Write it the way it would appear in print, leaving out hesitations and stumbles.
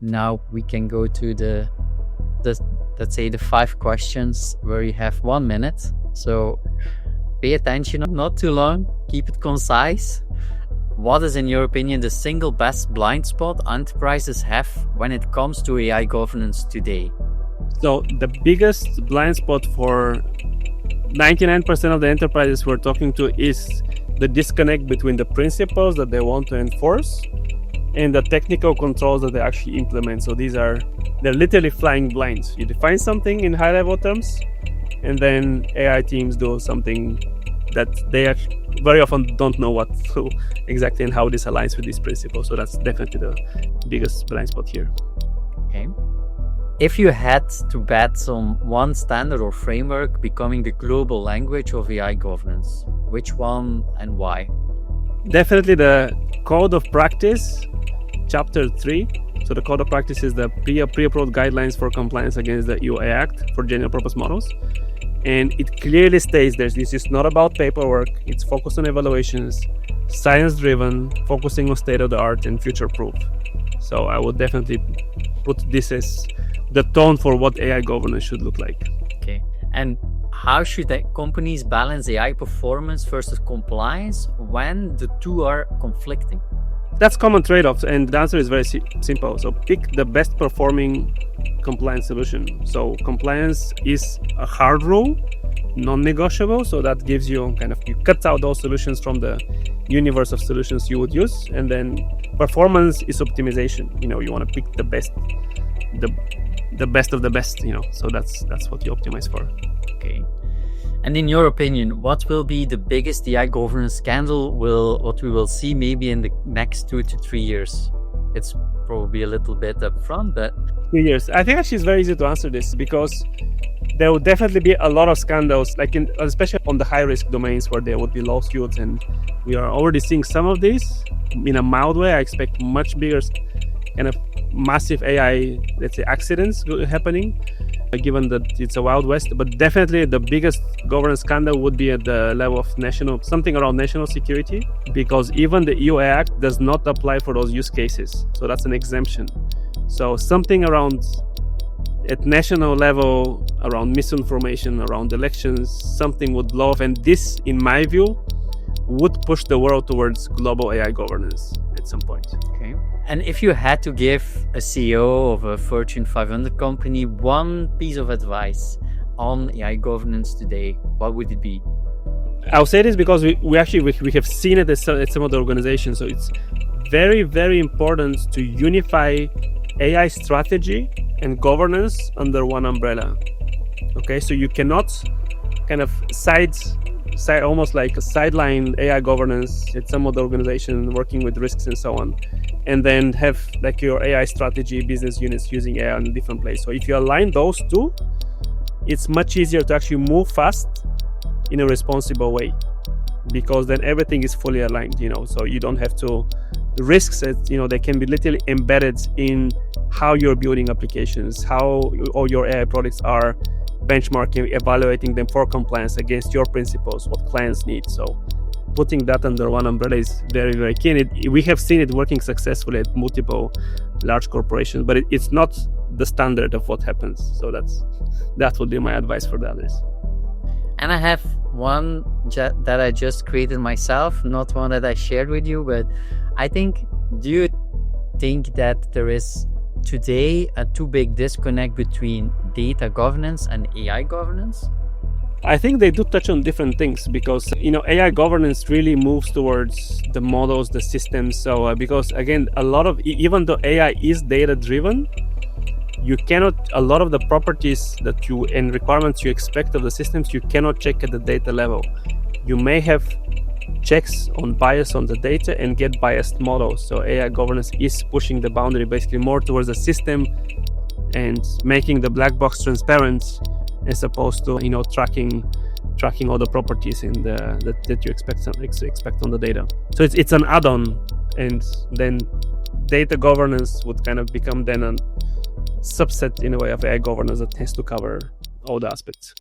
Now we can go to the let's say the 5 questions where you have 1 minute. So pay attention, not too long, keep it concise. What is, in your opinion, the single best blind spot enterprises have when it comes to AI governance today? So the biggest blind spot for 99% of the enterprises we're talking to is the disconnect between the principles that they want to enforce and the technical controls that they actually implement. So they're literally flying blind. You define something in high level terms, and then AI teams do something that they very often don't know what to exactly and how this aligns with these principles. So that's definitely the biggest blind spot here. Okay. If you had to bet on one standard or framework becoming the global language of AI governance, which one and why? Definitely the Code of Practice, Chapter 3. So the Code of Practice is the pre-approved guidelines for compliance against the EU AI Act for general purpose models. And it clearly states this is not about paperwork. It's focused on evaluations, science-driven, focusing on state-of-the-art and future-proof. So I would definitely put this as the tone for what AI governance should look like. Okay. And how should companies balance AI performance versus compliance when the two are conflicting? That's common trade-offs, and the answer is very simple. So pick the best performing compliance solution. So compliance is a hard rule, non-negotiable. So that gives you you cut out those solutions from the universe of solutions you would use. And then performance is optimization. You want to pick the best, the best of the best. So that's what you optimize for. Okay. And in your opinion, what will be the biggest AI governance scandal what we will see maybe in the next 2 to 3 years? It's probably a little bit up front, but 2 years. I think actually it's very easy to answer this because there will definitely be a lot of scandals, especially on the high-risk domains where there would be lawsuits, and we are already seeing some of these in a mild way. I expect much bigger massive AI, let's say, accidents happening, given that it's a Wild West. But definitely the biggest governance scandal would be at the level of something around national security, because even the EU AI Act does not apply for those use cases. So that's an exemption. So something around at national level, around misinformation, around elections, something would blow off. And this, in my view, would push the world towards global AI governance at some point. Okay. And if you had to give a CEO of a Fortune 500 company one piece of advice on AI governance today, what would it be? I'll say this because we have seen it at some of the organizations. So it's very, very important to unify AI strategy and governance under one umbrella. Okay, so you cannot almost like a sideline AI governance at some of the organizations working with risks and so on, and then have your AI strategy business units using AI in a different place. So if you align those two, it's much easier to actually move fast in a responsible way, because then everything is fully aligned, so you don't have to risks they can be literally embedded in how you're building applications, how all your AI products are benchmarking, evaluating them for compliance against your principles, what clients need. So putting that under one umbrella is very, very key. And we have seen it working successfully at multiple large corporations, but it's not the standard of what happens. So that would be my advice for the others. And I have one that I just created myself, not one that I shared with you, but do you think that there is today a too big disconnect between data governance and AI governance? I think they do touch on different things, because AI governance really moves towards the models, the systems. So because again, even though AI is data driven, a lot of the properties and requirements you expect of the systems, you cannot check at the data level. You may have checks on bias on the data and get biased models. So AI governance is pushing the boundary basically more towards the system and making the black box transparent, as opposed to tracking all the properties that you expect on the data. So it's an add-on, and then data governance would become then a subset in a way of AI governance that has to cover all the aspects.